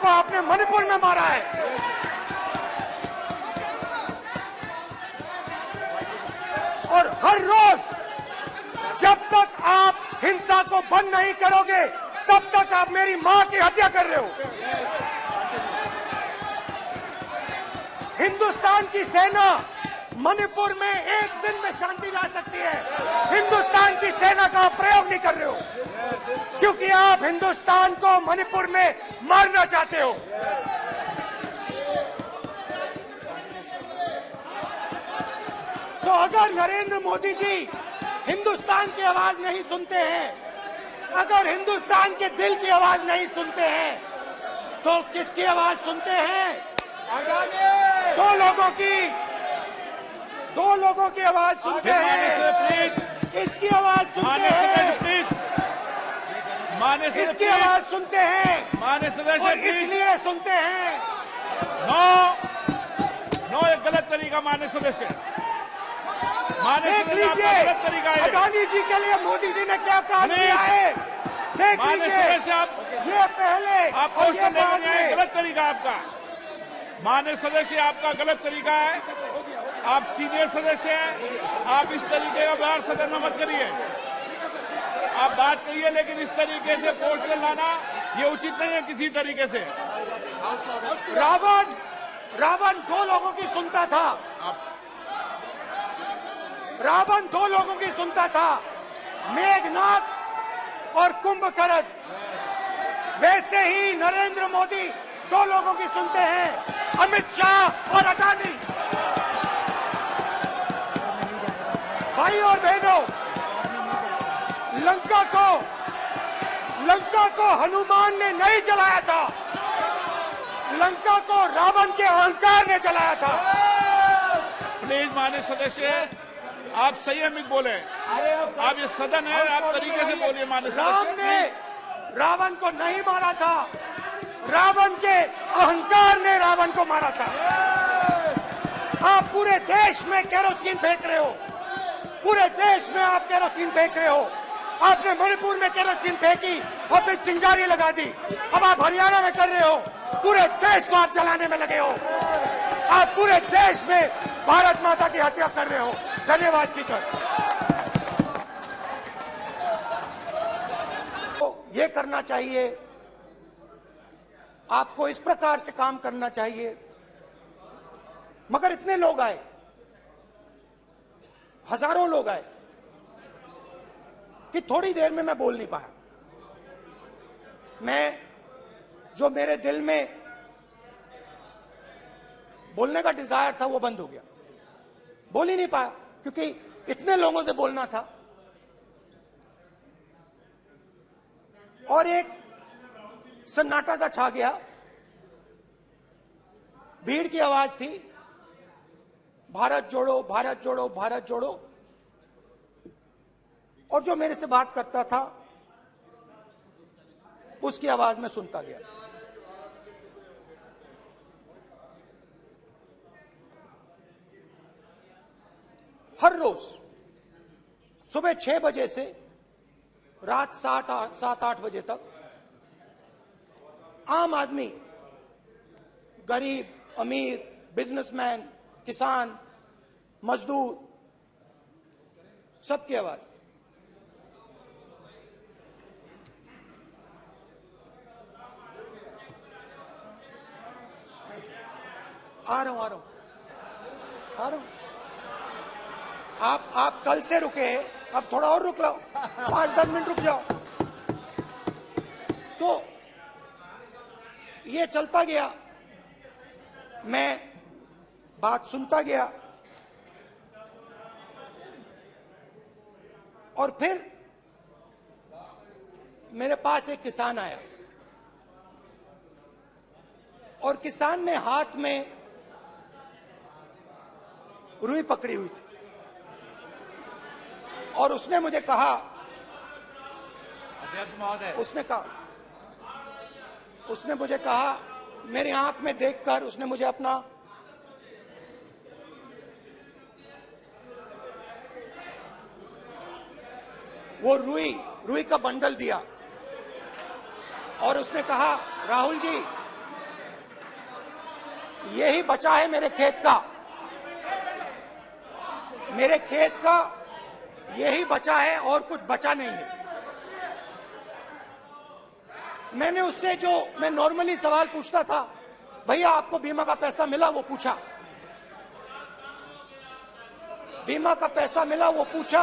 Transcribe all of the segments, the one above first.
को आपने मणिपुर में मारा है। और हर रोज जब तक आप हिंसा को बंद नहीं करोगे तब तक आप मेरी मां की हत्या कर रहे हो। हिंदुस्तान की सेना मणिपुर में एक दिन में शांति ला सकती है। हिंदुस्तान की सेना का प्रयोग नहीं कर रहे हो क्योंकि आप हिंदुस्तान को मणिपुर में मारना चाहते हो। तो अगर नरेंद्र मोदी जी हिंदुस्तान की आवाज नहीं सुनते हैं, अगर हिंदुस्तान के दिल की आवाज नहीं सुनते हैं, तो किसकी आवाज सुनते हैं? दो लोगों की आवाज सुनते हैं। इसकी आवाज सुनते हैं, इसकी आवाज सुनते हैं और इसलिए सुनते हैं। नो, ये गलत तरीका माननीय सदस्य। देख लीजिए अडानी जी के लिए मोदी जी ने क्या काम किया है। देख लीजिए ये पहले आप गलत तरीका आपका। माननीय सदस्य आपका गलत तरीका है। आप सीनियर सदस्य हैं, आप इस तरीके का व्यवहार सदन में मत करिए। आप बात करिए लेकिन इस तरीके से पोस्टर लाना ये उचित नहीं है किसी तरीके से। रावण दो लोगों की सुनता था। रावण दो लोगों की सुनता था, मेघनाथ और कुंभकर्ण। वैसे ही नरेंद्र मोदी दो लोगों की सुनते हैं, अमित शाह और अडानी। भाई और बहनों, लंका को हनुमान ने नहीं जलाया था, लंका को रावण के अहंकार ने जलाया था। प्लीज माननीय सदस्य आप संयमित बोले। आप ये सदन है, आप तरीके से बोलिए। माननीय राम ने रावण को नहीं मारा था, रावण के अहंकार ने रावण को मारा था। आप पूरे देश में केरोसिन फेंक रहे हो, पूरे देश में आप केरोसिन फेंक रहे हो। आपने मणिपुर में केरोसिन फेंकी और फिर चिंगारी लगा दी। अब आप हरियाणा में कर रहे हो, पूरे देश को आप जलाने में लगे हो। आप पूरे देश में भारत माता की हत्या कर रहे हो। धन्यवाद स्पीकर। तो ये करना चाहिए, आपको इस प्रकार से काम करना चाहिए। मगर इतने लोग आए, हजारों लोग आए कि थोड़ी देर में मैं बोल नहीं पाया। जो मेरे दिल में बोलने का डिजायर था वो बंद हो गया, बोल ही नहीं पाया क्योंकि इतने लोगों से बोलना था। और एक सन्नाटा सा छा गया, भीड़ की आवाज थी, भारत जोड़ो, भारत जोड़ो, भारत जोड़ो। और जो मेरे से बात करता था उसकी आवाज में सुनता गया। हर रोज सुबह 6 बजे से रात 7-8 बजे तक आम आदमी, गरीब, अमीर, बिजनेसमैन, किसान, मजदूर, सबकी आवाज। आ रहा हूं। आप कल से रुके, अब थोड़ा और रुक लो, 5-10 मिनट रुक जाओ। तो ये चलता गया, मैं बात सुनता गया और फिर मेरे पास एक किसान आया और किसान ने हाथ में रुई पकड़ी हुई थी और उसने मुझे कहा, अध्यक्ष महोदय, उसने मुझे कहा, मेरी आंख में देखकर उसने मुझे अपना वो रुई का बंडल दिया और उसने कहा, राहुल जी यही बचा है मेरे खेत का, मेरे खेत का यही बचा है और कुछ बचा नहीं है। मैंने उससे जो मैं नॉर्मली सवाल पूछता था, भैया आपको बीमा का पैसा मिला, वो पूछा, बीमा का पैसा मिला, वो पूछा,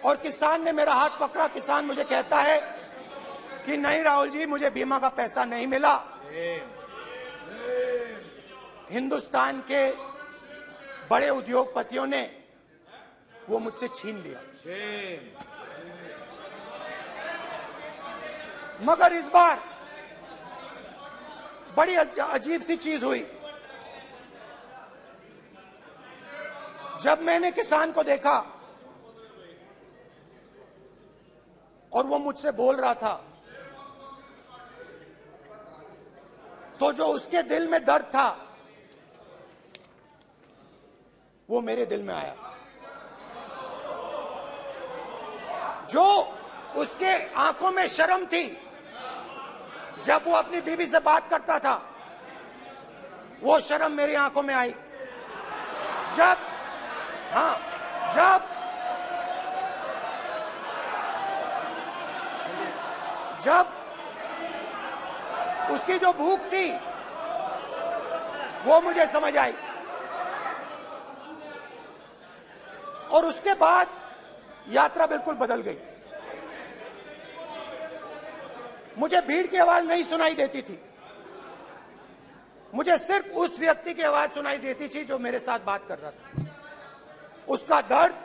और किसान ने मेरा हाथ पकड़ा। किसान मुझे कहता है कि नहीं राहुल जी, मुझे बीमा का पैसा नहीं मिला, हिंदुस्तान के बड़े उद्योगपतियों ने वो मुझसे छीन लिया। मगर इस बार बड़ी अजीब सी चीज हुई। जब मैंने किसान को देखा और वो मुझसे बोल रहा था, तो जो उसके दिल में दर्द था वो मेरे दिल में आया। जो उसके आंखों में शर्म थी जब वो अपनी बीवी से बात करता था, वो शर्म मेरी आंखों में आई। जब उसकी जो भूख थी वो मुझे समझ आई। और उसके बाद यात्रा बिल्कुल बदल गई। मुझे भीड़ की आवाज नहीं सुनाई देती थी, मुझे सिर्फ उस व्यक्ति की आवाज सुनाई देती थी जो मेरे साथ बात कर रहा था। उसका दर्द,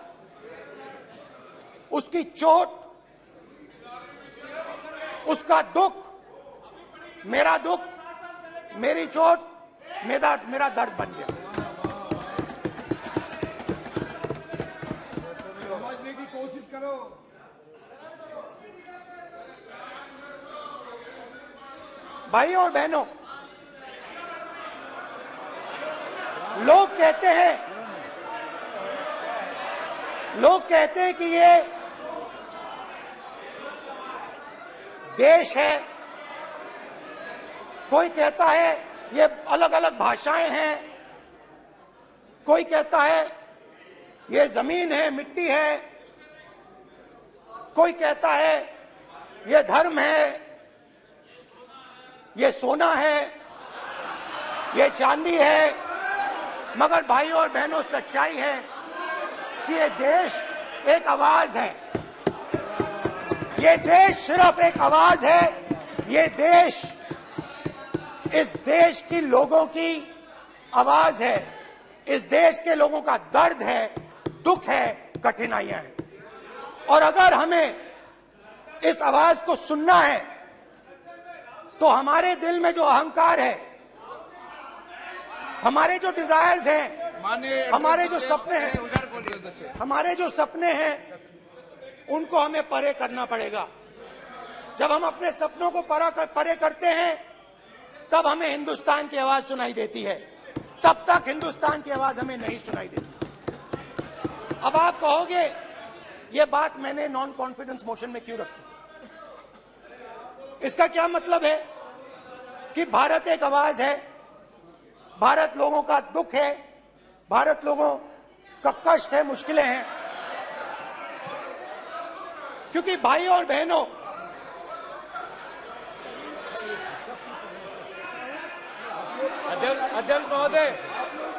उसकी चोट, उसका दुख, मेरा दुख, मेरी चोट, मेरा दर्द बन गया। समझने की कोशिश करो। भाइयों और बहनों, लोग कहते हैं कि ये देश है, कोई कहता है ये अलग अलग भाषाएं हैं, कोई कहता है ये जमीन है, मिट्टी है, कोई कहता है ये धर्म है, ये सोना है, ये चांदी है। मगर भाइयों और बहनों, सच्चाई है कि ये देश एक आवाज है। ये देश सिर्फ एक आवाज है। ये देश, इस देश की लोगों की आवाज है। इस देश के लोगों का दर्द है, दुख है, कठिनाइयां हैं। और अगर हमें इस आवाज को सुनना है तो हमारे दिल में जो अहंकार है, हमारे जो डिजायर्स हैं, हमारे जो सपने हैं, उनको हमें परे करना पड़ेगा। जब हम अपने सपनों को परे करते हैं, तब हमें हिंदुस्तान की आवाज सुनाई देती है। तब तक हिंदुस्तान की आवाज हमें नहीं सुनाई देती। अब आप कहोगे ये बात मैंने नॉन कॉन्फिडेंस मोशन में क्यों रखी? इसका क्या मतलब है कि भारत एक आवाज है, भारत लोगों का दुख है, भारत लोगों का कष्ट है, मुश्किलें हैं। क्योंकि भाइयों और बहनों, अध्यक्ष महोदय,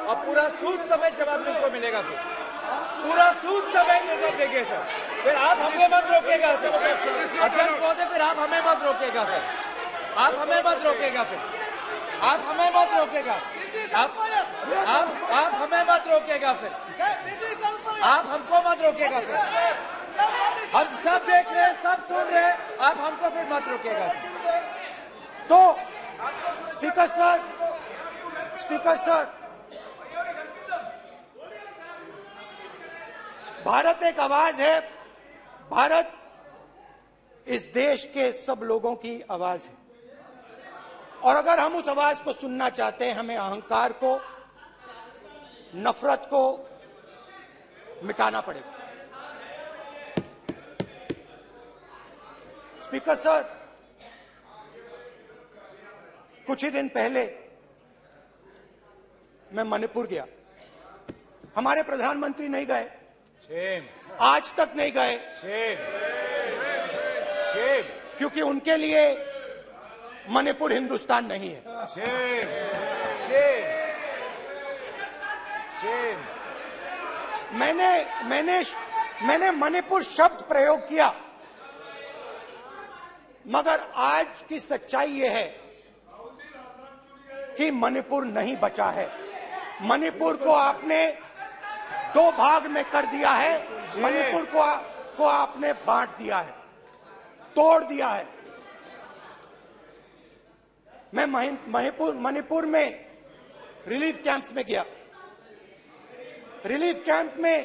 अब पूरा सूद समेत जवाब तुमको मिलेगा। फिर पूरा सूद समेत जवाब देंगे सर। फिर आप हमें मत रोकेगा सर। अध्यक्ष महोदय, फिर आप हमें मत रोकेगा सर। आप हमें मत रोकेगा। फिर आप हमें मत रोकेगा। आप हमें मत रोकेगा। फिर आप हमको मत रोकेगा सर। हम सब देख रहे हैं, सब सुन रहे हैं, आप हमको फिर मत रोकेगा सर। तो स्पीकर सर, भारत एक आवाज है। भारत इस देश के सब लोगों की आवाज है। और अगर हम उस आवाज को सुनना चाहते हैं, हमें अहंकार को, नफरत को मिटाना पड़ेगा। स्पीकर सर, कुछ ही दिन पहले मैं मणिपुर गया। हमारे प्रधानमंत्री नहीं गए, आज तक नहीं गए, क्योंकि उनके लिए मणिपुर हिंदुस्तान नहीं है। मैंने मणिपुर शब्द प्रयोग किया, मगर आज की सच्चाई यह है कि मणिपुर नहीं बचा है। मणिपुर को आपने दो भाग में कर दिया है। मणिपुर को आपने बांट दिया है, तोड़ दिया है। मैं मणिपुर में रिलीफ कैंप्स में गया। रिलीफ कैंप में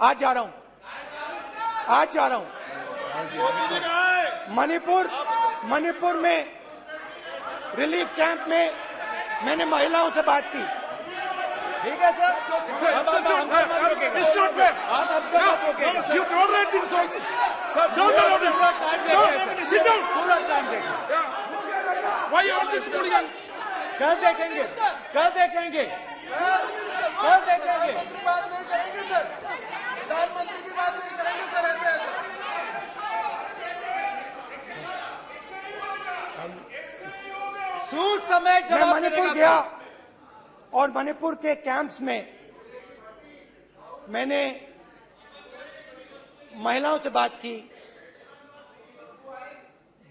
आज जा रहा हूं। मणिपुर में रिलीफ कैंप में मैंने महिलाओं से बात की। ठीक है sir, You don't let him solve this. Sir, पूरा टाइम देखें। Why you are this hooligan? कल देखेंगे। बात नहीं करेंगे सर, प्रधानमंत्री की बात नहीं करेंगे सर। ऐसे सूद समय मैं जवाब मणिपुर गया और मणिपुर के कैंप्स में मैंने महिलाओं से बात की,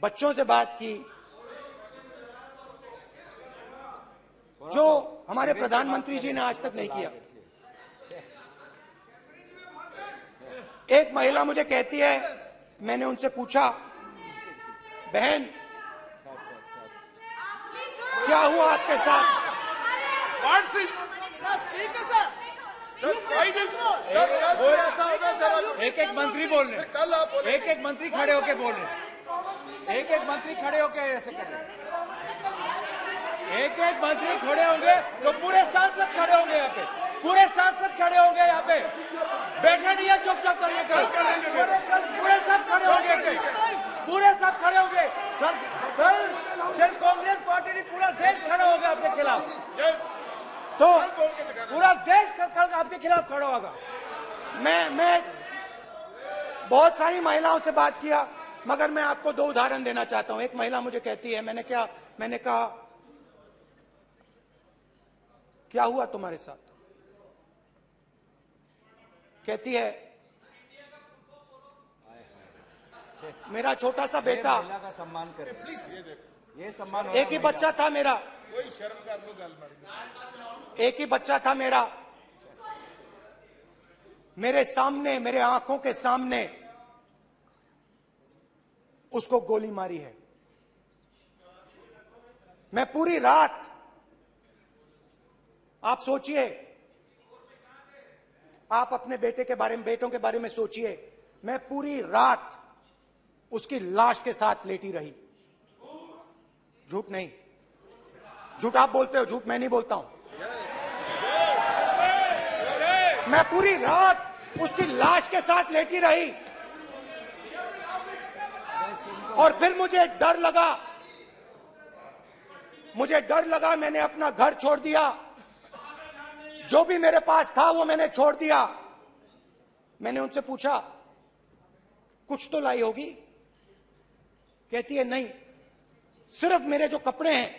बच्चों से बात की, जो हमारे प्रधानमंत्री जी ने आज तक नहीं किया। एक महिला मुझे कहती है, मैंने उनसे पूछा, बहन क्या हुआ आपके साथ? What's this? एक एक मंत्री बोल रहे हैं, कल आप बोले, एक एक मंत्री खड़े होके बोल रहे हैं, एक एक मंत्री खड़े होके ऐसे कर रहे हैं, एक एक मंत्री खड़े होंगे तो पूरे सांसद खड़े होंगे यहाँ पे, पूरे सांसद खड़े होंगे यहाँ पे। बैठे नहीं है चुपचाप करने का, पूरे सब खड़े होंगे, पूरे सब खड़े होंगे। कल कांग्रेस पार्टी ने पूरा देश खड़ा होगा आपके खिलाफ, तो पूरा देश कल आपके खिलाफ खड़ा होगा। मैं बहुत सारी महिलाओं से बात किया, मगर मैं आपको दो उदाहरण देना चाहता हूं। एक महिला मुझे कहती है, मैंने कहा क्या हुआ तुम्हारे साथ? कहती है, मेरा छोटा सा बेटा, महिला का सम्मान करें प्लीज, ये सम्मान। एक ही बच्चा था मेरा, एक ही बच्चा था मेरा, मेरे सामने, मेरे आंखों के सामने उसको गोली मारी है। मैं पूरी रात, आप सोचिए, आप अपने बेटों के बारे में सोचिए, मैं पूरी रात उसकी लाश के साथ लेटी रही। झूठ नहीं, झूठ आप बोलते हो, झूठ मैं नहीं बोलता हूं। मैं पूरी रात उसकी लाश के साथ लेटी रही और फिर मुझे डर लगा, मैंने अपना घर छोड़ दिया, जो भी मेरे पास था वो मैंने छोड़ दिया। मैंने उनसे पूछा, कुछ तो लाई होगी? कहती है, नहीं, सिर्फ मेरे जो कपड़े हैं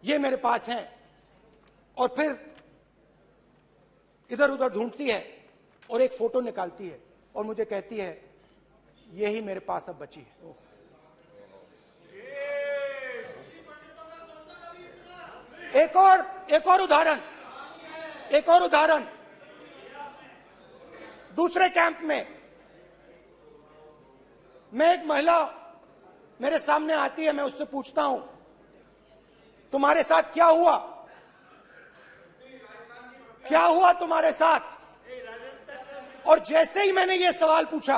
ये मेरे पास हैं। और फिर इधर उधर ढूंढती है और एक फोटो निकालती है और मुझे कहती है, यही मेरे पास अब बची है। एक और उदाहरण, दूसरे कैंप में मैं, एक महिला मेरे सामने आती है, मैं उससे पूछता हूं, तुम्हारे साथ क्या हुआ? क्या हुआ तुम्हारे साथ? और जैसे ही मैंने ये सवाल पूछा,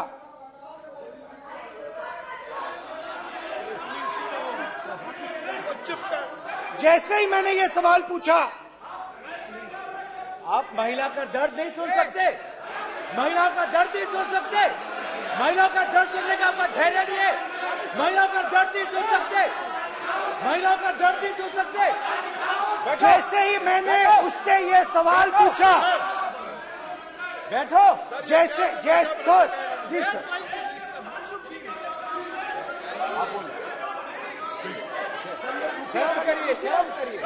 आप महिला का दर्द नहीं सुन सकते, महिला का दर्द नहीं सुन सकते, महिला का दर्द सुनने का आपका धैर्य नहीं है, महिला का दर्द नहीं सुन सकते। महिलाओं का दर्द नहीं सुन सकते। जैसे ही मैंने उससे ये सवाल पूछा, बैठो। जैसे सर प्लीज सर, शर्म करिए, शर्म करिए।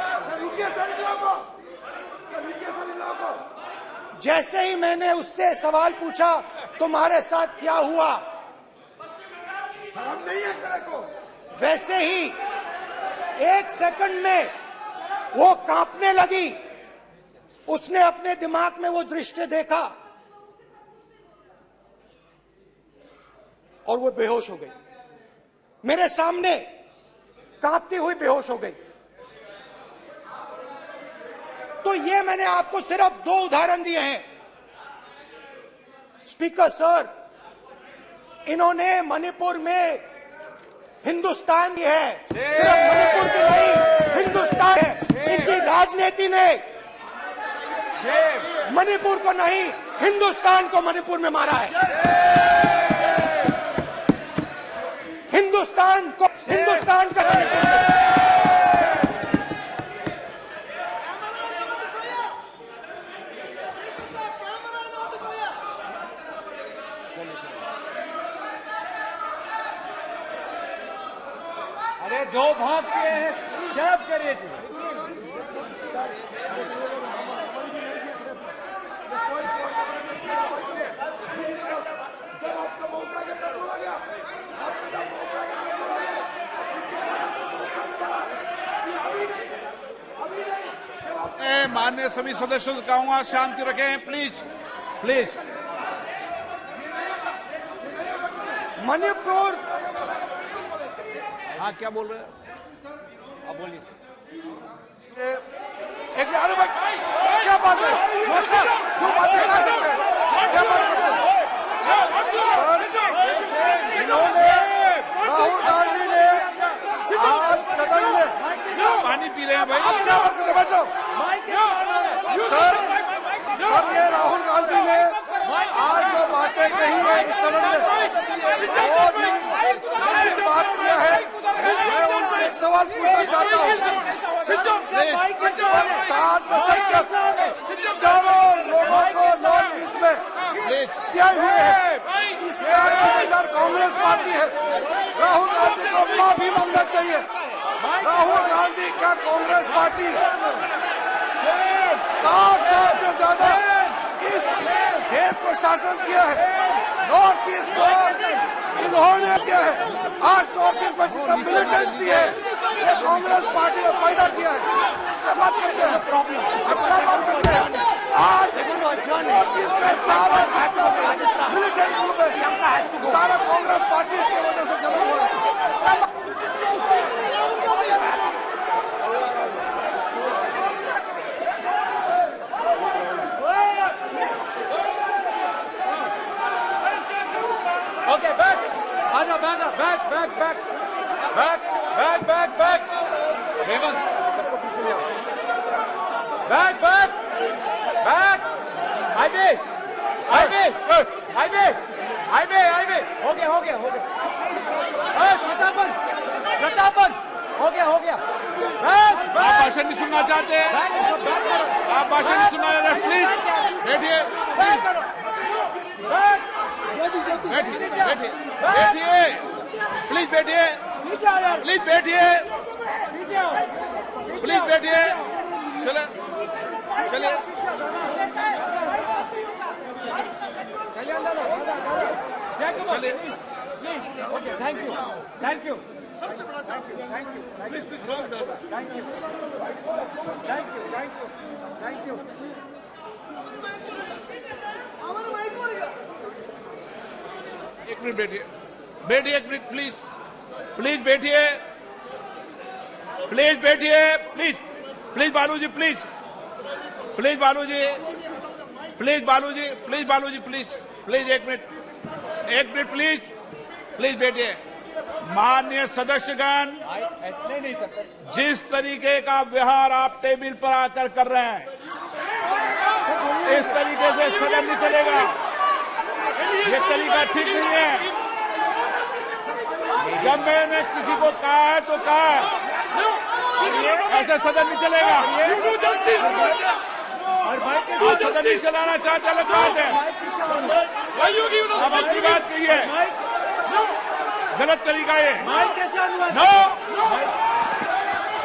जैसे ही मैंने उससे सवाल पूछा तुम्हारे साथ क्या हुआ, शर्म नहीं है तेरे को? वैसे ही 1 सेकंड में वो कांपने लगी। उसने अपने दिमाग में वो दृश्य देखा और वो बेहोश हो गई। मेरे सामने कांपती हुई बेहोश हो गई। तो ये मैंने आपको सिर्फ 2 उदाहरण दिए हैं। स्पीकर सर, इन्होंने मणिपुर में हिंदुस्तान की है, सिर्फ मणिपुर की नहीं, हिंदुस्तान है। इनकी राजनीति ने मणिपुर को नहीं, हिंदुस्तान को मणिपुर में मारा है। हिंदुस्तान को, हिंदुस्तान का मणिपुर में। अरे 2 भाग किए हैं, शर्म करिए जी। माननीय सभी सदस्यों से कहूंगा शांति रखें, प्लीज प्लीज। मणिपुर, हाँ क्या बोल रहे हैं? अब बोलिए। एक अरे भाई क्या बात है? क्यों बात कर सकते हैं? क्या बात करते हैं? इन्होंने राहुल गांधी ने आज सदन में पानी पी रहे हैं भाई। आप क्या बात करते हैं? बैठो सर। सर ये राहुल गांधी ने आज जो बातें कही है इस सदन में, बहुत ही बात किया है। मैं उनसे एक सवाल पूछना चाहता हूँ। 7 दशक तक चारों लोगों को नॉर्थ ईस्ट में किए हुए हैं, इसका जिम्मेदार कांग्रेस पार्टी है। राहुल गांधी को माफी मांगना चाहिए। राहुल गांधी का कांग्रेस पार्टी 7 साल से ज्यादा इस देश को शासन किया है। नॉर्थ ईस्ट को इन्होंने किया है। आज नॉर्थ ईस्ट में जितना मिलिटेंसी है ये कांग्रेस पार्टी ने पैदा किया है। क्या बात करते हैं? क्या बात करते हैं? आज नॉर्थ ईस्ट में सारा मिलिटेंट ग्रुप है, सारा कांग्रेस पार्टी की वजह से जन्म हुआ है। ओके बैक, आजा back back back back back back back back. Hemant सबको पीछे ले आओ। Back back back. Highway highway highway highway highway. हो गया हो गया हो गया। प्रतापन प्रतापन हो गया हो गया। बैक आप बैक। भाषण नहीं सुनना चाहते हैं? आप भाषण नहीं सुनना चाहते? प्लीज बैठिए, बैक करो। बैक बैठिए बैठिए बैठिए, प्लीज बैठिए, नीचे आ जाओ। प्लीज बैठिए, नीचे आओ। प्लीज बैठिए। चले चलिए। चलिए अंदर लो। चलिए। Please okay thank you thank you सबसे बड़ा thank you thank you thank you thank you thank you thank you. हमारा माइक हो गया। 1 मिनट बैठिए, बैठिए 1 मिनट प्लीज, प्लीज बैठिए, प्लीज बैठिए, please please Baluji, please please Baluji, please Baluji, please Baluji, please please 1 minute please please बैठिए। माननीय सदस्यगण, ऐसे नहीं सकते। जिस तरीके का व्यवहार आप टेबल पर आकर कर रहे हैं, इस तरीके से सदन नहीं चलेगा। ये तरीका ठीक नहीं है। जब मैंने किसी को कहा है तो कहा है, ऐसे सदन नहीं चलेगा। आप सदन नहीं चलाना चाहते, अलग बात है। आप अपनी बात कहिए, गलत तरीका ये। नो,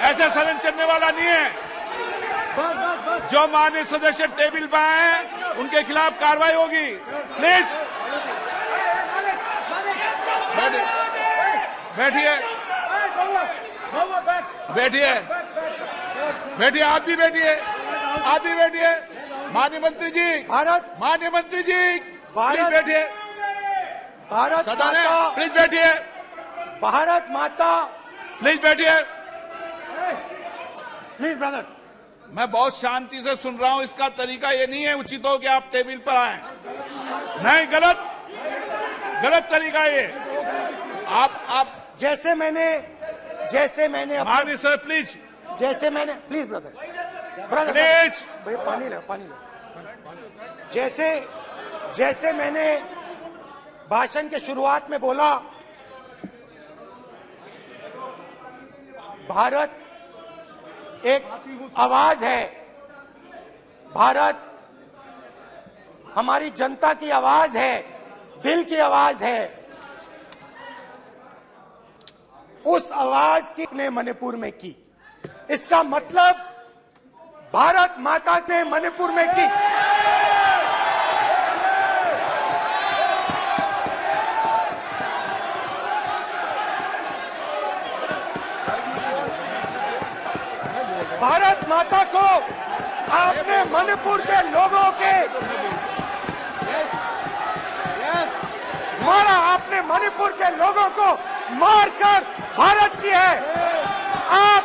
ऐसे सदन चलने वाला नहीं है। जो माननीय सदस्य टेबल पर आए उनके खिलाफ कार्रवाई होगी। प्लीज बैठिए, बैठिए, बैठिए, आप भी बैठिए, आप भी बैठिए। माननीय मंत्री जी, माननीय मंत्री जी, प्लीज बैठिए। भारत सदन है, माता, प्लीज बैठिए, भारत माता, प्लीज बैठिए। Please brother. मैं बहुत शांति से सुन रहा हूं। इसका तरीका ये नहीं है उचित हो कि आप टेबल पर आए। नहीं, गलत, गलत तरीका ये। आप जैसे मैंने माननीय सर प्लीज, जैसे मैंने, प्लीज ब्रदर, प्लीज, भैया पानी लो। जैसे मैंने भाषण के शुरुआत में बोला, भारत एक आवाज है। भारत हमारी जनता की आवाज है, दिल की आवाज है। उस आवाज की ने मणिपुर में की। इसका मतलब भारत माता ने मणिपुर में की। भारत माता को आपने मणिपुर के लोगों के मारा। आपने मणिपुर के लोगों को मारकर भारत की है। आप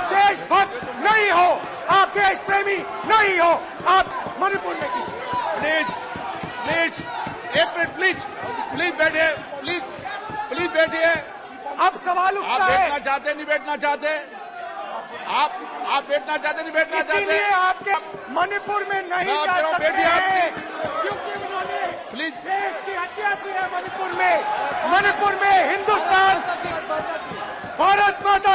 देशभक्त नहीं हो, आप देश प्रेमी नहीं हो, आप मणिपुर में की। प्लीज, प्लीज, एक मिनट, प्लीज, प्लीज बैठिए, प्लीज, प्लीज बैठिए। अब सवाल आप उठता है, बैठना चाहते नहीं बैठना चाहते, आप बैठना चाहते नहीं बैठना चाहते, इसीलिए आपके मणिपुर में नहीं मैं जा आप सकते बैठिए, हैं, क्योंकि उन्होंने प्लीज, देश की हत्या की है। मणिपुर में हिंदुस्तान, भारत माता,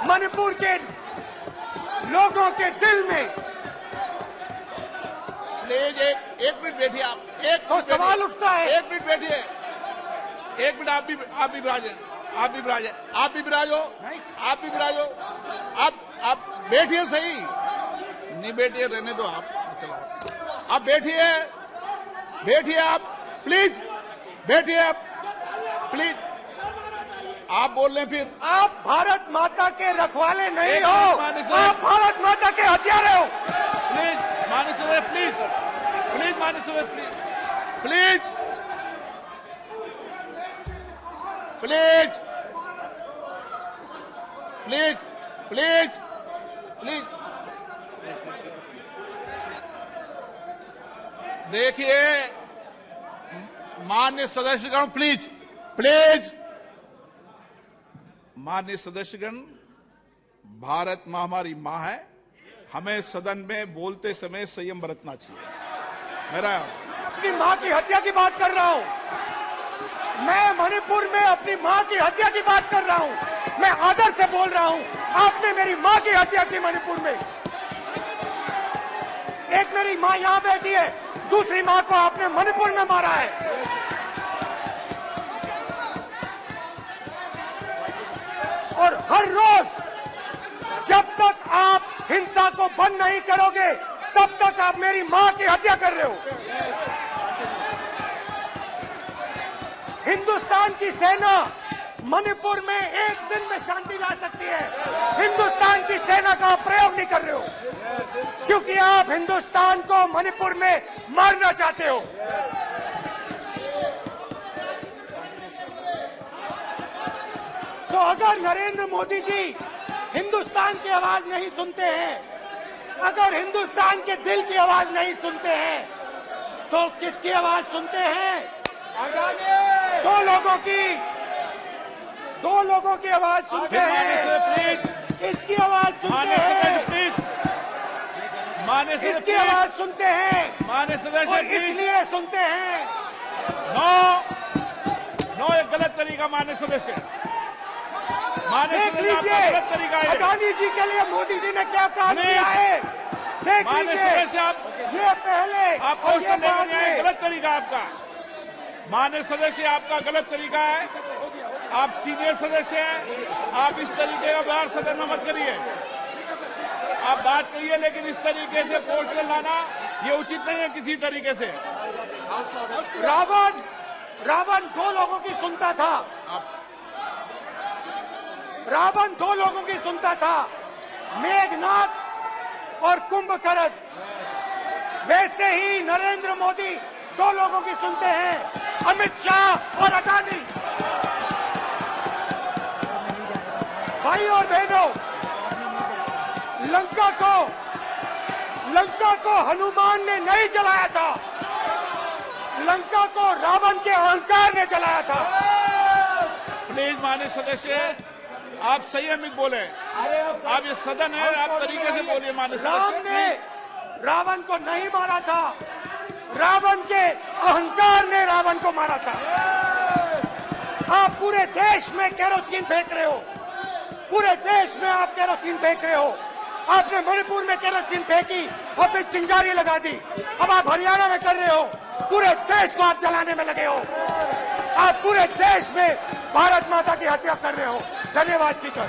मणिपुर के लोगों के दिल में। प्लीज एक मिनट बैठिए आप। एक तो मिनट सवाल बैठिए, उठता है, एक मिनट बैठिए, एक मिनट। आप भी विराजे, आप भी विराजे, आप भी विराजो, आप भी विराजो। आप बैठिए सही, नहीं बैठिए रहने दो। आप बैठिए, बैठिए आप, प्लीज बैठिए आप, प्लीज। आप बोल रहे हैं फिर। आप भारत माता के रखवाले नहीं एक हो, मिनट माननीय सर। आप भारत माता के हत्यारे हो। प्लीज माननीय सदस्य, प्लीज, प्लीज माननीय सदस्य, please, please, please, please, please. देखिए माननीय सदस्यगण, प्लीज, प्लीज, माननीय सदस्यगण, भारत मां हमारी मां है। हमें सदन में बोलते समय संयम बरतना चाहिए। मेरा अपनी माँ की हत्या की बात कर रहा हूँ। मैं मणिपुर में अपनी माँ की हत्या की बात कर रहा हूँ। मैं आदर से बोल रहा हूँ। आपने मेरी माँ की हत्या की मणिपुर में। एक मेरी माँ यहाँ बैठी है, दूसरी माँ को आपने मणिपुर में मारा है। और हर रोज जब तक आप हिंसा को बंद नहीं करोगे, तब तक आप मेरी माँ की हत्या कर रहे हो। हिंदुस्तान की सेना मणिपुर में एक दिन में शांति ला सकती है। हिंदुस्तान की सेना का आप प्रयोग नहीं कर रहे हो, क्योंकि आप हिंदुस्तान को मणिपुर में मारना चाहते हो। तो अगर नरेंद्र मोदी जी हिंदुस्तान की आवाज नहीं सुनते हैं, अगर हिंदुस्तान के दिल की आवाज नहीं सुनते हैं, तो किसकी आवाज सुनते हैं? दो लोगों की आवाज सुनते हैं। इसकी आवाज सुनते हैं, इसकी आवाज सुनते हैं, माननीय सदस्य, और इसलिए सुनते हैं। नो, एक गलत तरीका। माननीय सदस्य, माननीय देख सदस्य, लीजिए आपका गलत तरीका है। अदानी जी के लिए मोदी जी ने क्या काम नहीं। किया है, देख माननीय लीजिए। सदस्य, आप ये पहले आप और ये क्वेश्चन लेकर बाद नहीं आए, में। गलत तरीका आपका। माननीय सदस्य, आपका गलत तरीका है। आप सीनियर सदस्य हैं, आप इस तरीके का व्यवहार सदन में मत करिए। आप बात करिए, लेकिन इस तरीके से पोस्टर लाना ये उचित नहीं है किसी तरीके से। रावण दो लोगों की सुनता था, रावण दो लोगों की सुनता था, मेघनाथ और कुंभकर्ण। वैसे ही नरेंद्र मोदी दो लोगों की सुनते हैं, अमित शाह और अदानी। भाई और बहनों, लंका को हनुमान ने नहीं जलाया था, लंका को रावण के अहंकार ने जलाया था। प्लीज माननीय सदस्य, आप संयमित बोले। आप ये सदन है, आप तरीके से बोलिए। माननीय राम सदस्य, ने रावण को नहीं मारा था, रावण के अहंकार ने रावण को मारा था। आप पूरे देश में केरोसिन फेंक रहे हो, पूरे देश में आप केरोसिन फेंक रहे हो। आपने मणिपुर में केरोसिन फेंकी और फिर चिंगारी लगा दी। अब आप हरियाणा में कर रहे हो, पूरे देश को आप जलाने में लगे हो। आप पूरे देश में भारत माता की हत्या कर रहे हो। धन्यवाद स्पीकर।